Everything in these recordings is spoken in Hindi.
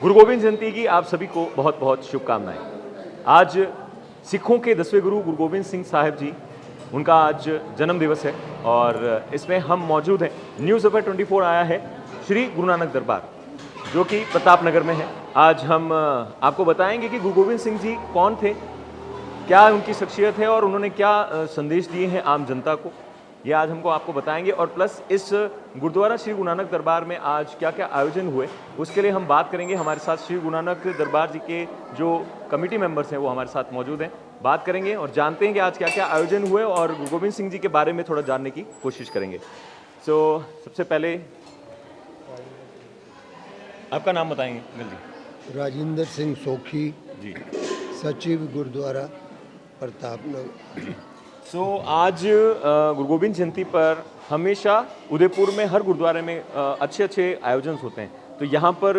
गुरु गोविंद जयंती की आप सभी को बहुत बहुत शुभकामनाएं। आज सिखों के 10वें गुरु गुरु गोविंद सिंह साहिब जी, उनका आज जन्म दिवस है और इसमें हम मौजूद हैं। न्यूज़ अवर 24 आया है श्री गुरु नानक दरबार, जो कि प्रताप नगर में है। आज हम आपको बताएंगे कि गुरु गोविंद सिंह जी कौन थे, क्या उनकी शख्सियत है और उन्होंने क्या संदेश दिए हैं आम जनता को, ये आज हमको आपको बताएंगे। और प्लस इस गुरुद्वारा श्री गुरु नानक दरबार में आज क्या क्या आयोजन हुए, उसके लिए हम बात करेंगे। हमारे साथ श्री गुरु नानक दरबार जी के जो कमेटी मेंबर्स हैं वो हमारे साथ मौजूद हैं। बात करेंगे और जानते हैं कि आज क्या क्या आयोजन हुए और गुरु गोविंद सिंह जी के बारे में थोड़ा जानने की कोशिश करेंगे। सबसे पहले आपका नाम बताएंगे जल्दी। राजिंदर सिंह सोखी जी, सचिव गुरुद्वारा प्रताप नगर। आज गुरु गोविंद जयंती पर हमेशा उदयपुर में हर गुरुद्वारे में अच्छे अच्छे आयोजन होते हैं। तो यहाँ पर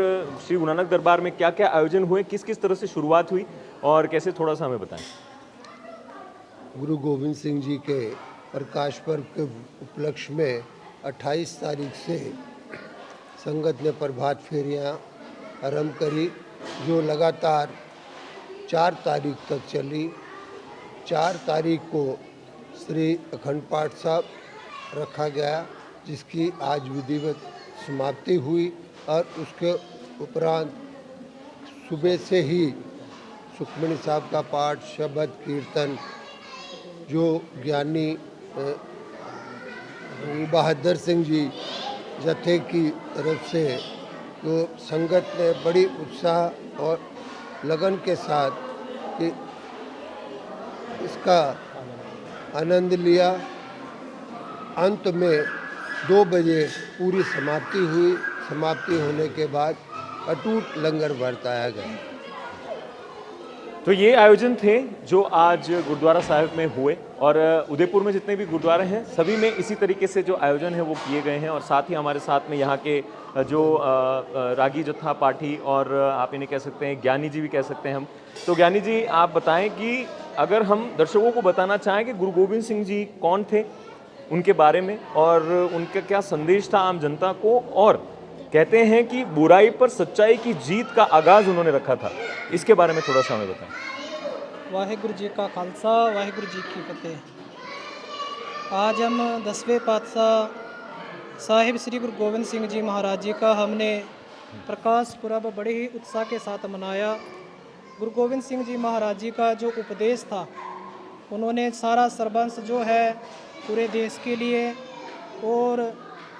श्री गुरु नानक दरबार में क्या क्या आयोजन हुए, किस किस तरह से शुरुआत हुई और कैसे, थोड़ा सा हमें बताएं। गुरु गोविंद सिंह जी के प्रकाश पर्व के उपलक्ष्य में 28 तारीख से संगत ने प्रभात फेरियाँ आरंभ करी, जो लगातार 4 तारीख तक चली। 4 तारीख को श्री अखंड पाठ साहब रखा गया, जिसकी आज विधिवत समाप्ति हुई और उसके उपरांत सुबह से ही सुखमणि साहब का पाठ, शब्द कीर्तन, जो ज्ञानी बहादुर सिंह जी जत्थे की तरफ से तो संगत ने बड़ी उत्साह और लगन के साथ कि इसका आनंद लिया। अंत में 2 बजे पूरी समाप्ति हुई। समाप्ति होने के बाद अटूट लंगर बरताया गया। तो ये आयोजन थे जो आज गुरुद्वारा साहिब में हुए और उदयपुर में जितने भी गुरुद्वारे हैं सभी में इसी तरीके से जो आयोजन है वो किए गए हैं। और साथ ही हमारे साथ में यहाँ के जो रागी जत्था पाठी और आप इन्हें कह सकते हैं ज्ञानी जी भी कह सकते हैं हम। तो ज्ञानी जी, आप बताएं कि अगर हम दर्शकों को बताना चाहें कि गुरु गोविंद सिंह जी कौन थे, उनके बारे में और उनका क्या संदेश था आम जनता को। और कहते हैं कि बुराई पर सच्चाई की जीत का आगाज़ उन्होंने रखा था, इसके बारे में थोड़ा सा हमें बताएं। वाहिगुरु जी का खालसा, वाहिगुरु जी की फतेह। आज हम 10वें पातशाह साहिब श्री गुरु गोविंद सिंह जी महाराज जी का हमने प्रकाश पुरब बड़े ही उत्साह के साथ मनाया। गुरु गोविंद सिंह जी महाराज जी का जो उपदेश था, उन्होंने सारा सर्वंस जो है पूरे देश के लिए और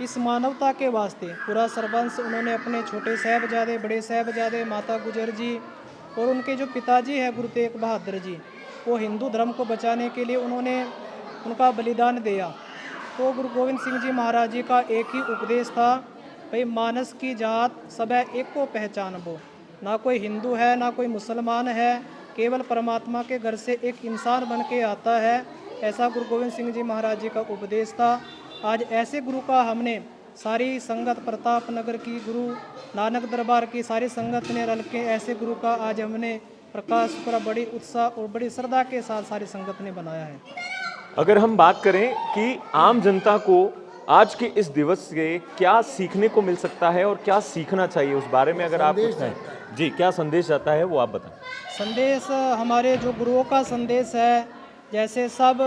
इस मानवता के वास्ते पूरा सर्वंस उन्होंने अपने छोटे साहबजादे, बड़े साहबजादे, माता गुजर जी और उनके जो पिताजी है गुरु तेग बहादुर जी, वो हिंदू धर्म को बचाने के लिए उन्होंने उनका बलिदान दिया। तो गुरु गोविंद सिंह जी महाराज जी का एक ही उपदेश था, भाई मानस की जात सब एक को पहचानबो। ना कोई हिंदू है ना कोई मुसलमान है, केवल परमात्मा के घर से एक इंसान बन के आता है। ऐसा गुरु गोविंद सिंह जी महाराज जी का उपदेश था। आज ऐसे गुरु का हमने सारी संगत प्रताप नगर की, गुरु नानक दरबार की सारी संगत ने रल के ऐसे गुरु का आज हमने प्रकाश पूरा बड़ी उत्साह और बड़ी श्रद्धा के साथ सारी संगत ने बनाया है। अगर हम बात करें कि आम जनता को आज के इस दिवस से क्या सीखने को मिल सकता है और क्या सीखना चाहिए, उस बारे में अगर आप कुछ कहें जी, क्या संदेश जाता है वो आप बताएं। संदेश हमारे जो गुरुओं का संदेश है, जैसे सब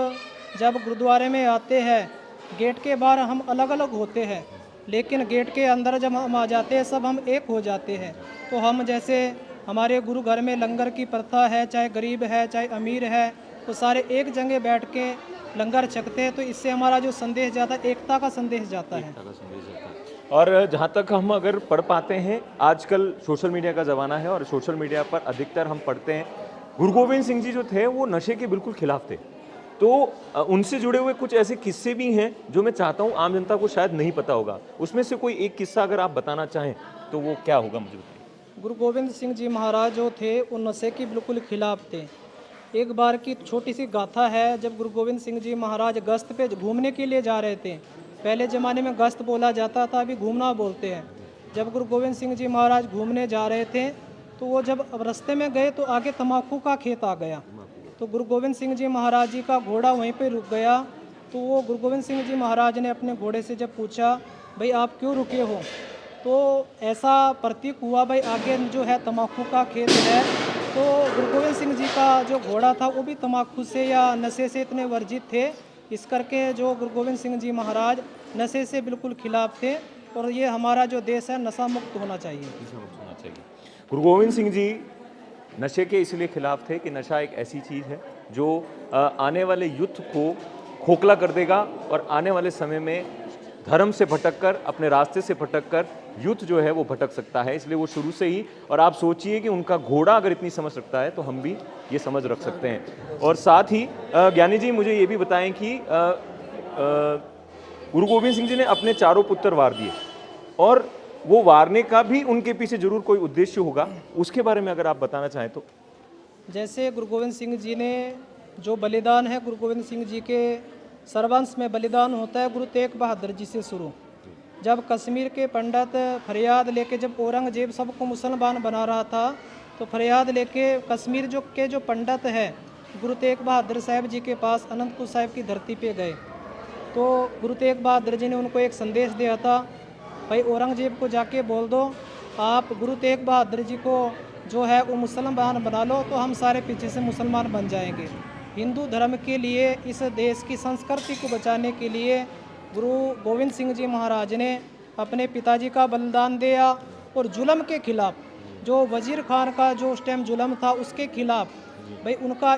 जब गुरुद्वारे में आते हैं, गेट के बाहर हम अलग अलग होते हैं, लेकिन गेट के अंदर जब हम आ जाते हैं सब हम एक हो जाते हैं। तो हम जैसे हमारे गुरु घर में लंगर की प्रथा है, चाहे गरीब है चाहे अमीर है, तो सारे एक जगह बैठ के लंगर छकते हैं। तो इससे हमारा जो संदेश जाता है, एकता का संदेश जाता है। और जहाँ तक हम अगर पढ़ पाते हैं, आजकल सोशल मीडिया का ज़माना है और सोशल मीडिया पर अधिकतर हम पढ़ते हैं गुरु गोविंद सिंह जी जो थे वो नशे के बिल्कुल खिलाफ थे। तो उनसे जुड़े हुए कुछ ऐसे किस्से भी हैं जो मैं चाहता हूँ आम जनता को शायद नहीं पता होगा। उसमें से कोई एक किस्सा अगर आप बताना चाहें तो वो क्या होगा, मुझे बताइए। गुरु गोविंद सिंह जी महाराज जो थे वो नशे के बिल्कुल खिलाफ थे। एक बार की छोटी सी गाथा है, जब गुरु गोविंद सिंह जी महाराज गश्त पे घूमने के लिए जा रहे थे। पहले ज़माने में गश्त बोला जाता था, अभी घूमना बोलते हैं। जब गुरु गोविंद सिंह जी महाराज घूमने जा रहे थे तो वो जब रास्ते में गए तो आगे तम्बाकू का खेत आ गया। तो गुरु गोविंद सिंह जी महाराज जी का घोड़ा वहीं पे रुक गया। तो वो गुरु गोविंद सिंह जी महाराज ने अपने घोड़े से जब पूछा, भाई आप क्यों रुके हो, तो ऐसा प्रतीक हुआ भाई आगे जो है तम्बाकू का खेत है, तो गुरु गोविंद सिंह जी का जो घोड़ा था वो भी तम्बाकू से या नशे से इतने वर्जित थे, इस करके जो गुरु गोविंद सिंह जी महाराज नशे से बिल्कुल खिलाफ थे। और ये हमारा जो देश है नशा मुक्त होना चाहिए। गुरु गोविंद सिंह जी नशे के इसलिए खिलाफ थे कि नशा एक ऐसी चीज़ है जो आने वाले युद्ध को खोखला कर देगा और आने वाले समय में धर्म से भटककर, अपने रास्ते से भटककर युद्ध जो है वो भटक सकता है। इसलिए वो शुरू से ही, और आप सोचिए कि उनका घोड़ा अगर इतनी समझ रखता है तो हम भी ये समझ रख सकते हैं। और साथ ही ज्ञानी जी मुझे ये भी बताएं कि गुरु गोविंद सिंह जी ने अपने चारों पुत्र वार दिए, और वो वारने का भी उनके पीछे जरूर कोई उद्देश्य होगा, उसके बारे में अगर आप बताना चाहें तो। जैसे गुरु गोविंद सिंह जी ने जो बलिदान है, गुरु गोविंद सिंह जी के सर्वंश में बलिदान होता है गुरु तेग बहादुर जी से शुरू। जब कश्मीर के पंडित फरियाद लेके, जब औरंगजेब सबको मुसलमान बना रहा था, तो फरियाद लेके कश्मीर जो पंडित है गुरु तेग बहादुर साहब जी के पास अनंतपुर साहिब की धरती पे गए। तो गुरु तेग बहादुर जी ने उनको एक संदेश दिया था, भाई औरंगजेब को जाके बोल दो आप गुरु तेग बहादुर जी को जो है वो मुसलमान बना लो, तो हम सारे पीछे से मुसलमान बन जाएंगे। हिंदू धर्म के लिए, इस देश की संस्कृति को बचाने के लिए गुरु गोविंद सिंह जी महाराज ने अपने पिताजी का बलिदान दिया, और जुल्म के खिलाफ, जो वजीर खान का जो उस टाइम जुल्म था उसके खिलाफ, भाई उनका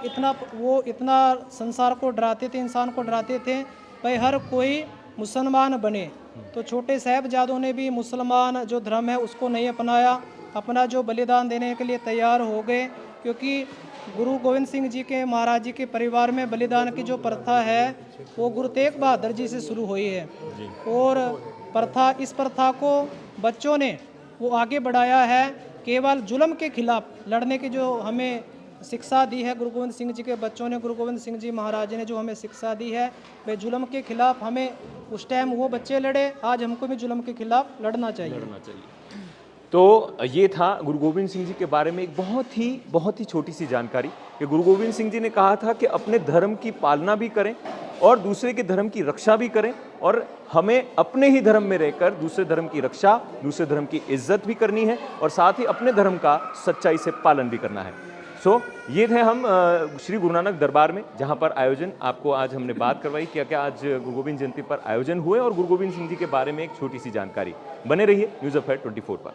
इतना संसार को डराते थे, इंसान को डराते थे, भाई हर कोई मुसलमान बने। तो छोटे साहिबजादों ने भी मुसलमान जो धर्म है उसको नहीं अपनाया, अपना जो बलिदान देने के लिए तैयार हो गए, क्योंकि गुरु गोविंद सिंह जी के महाराज जी के परिवार में बलिदान की जो प्रथा है वो गुरु तेग बहादुर जी से शुरू हुई है। और इस प्रथा को बच्चों ने वो आगे बढ़ाया है, केवल जुल्म के खिलाफ लड़ने की जो हमें शिक्षा दी है गुरु गोविंद सिंह जी के बच्चों ने, गुरु गोविंद सिंह जी महाराज ने जो हमें शिक्षा दी है, वे जुल्म के खिलाफ हमें, उस टाइम वो बच्चे लड़े, आज हमको भी जुल्म के खिलाफ लड़ना चाहिए। तो ये था गुरु गोविंद सिंह जी के बारे में एक बहुत ही छोटी सी जानकारी कि गुरु गोविंद सिंह जी ने कहा था कि अपने धर्म की पालना भी करें और दूसरे के धर्म की रक्षा भी करें, और हमें अपने ही धर्म में रहकर दूसरे धर्म की रक्षा, दूसरे धर्म की इज्जत भी करनी है, और साथ ही अपने धर्म का सच्चाई से पालन भी करना है। ये थे हम श्री गुरु नानक दरबार में, जहाँ पर आयोजन आपको आज हमने बात करवाई, क्या आज गुरु गोविंद जयंती पर आयोजन हुए और गुरु गोविंद सिंह जी के बारे में एक छोटी सी जानकारी। बने रहिए न्यूज़ अफेयर 24 पर।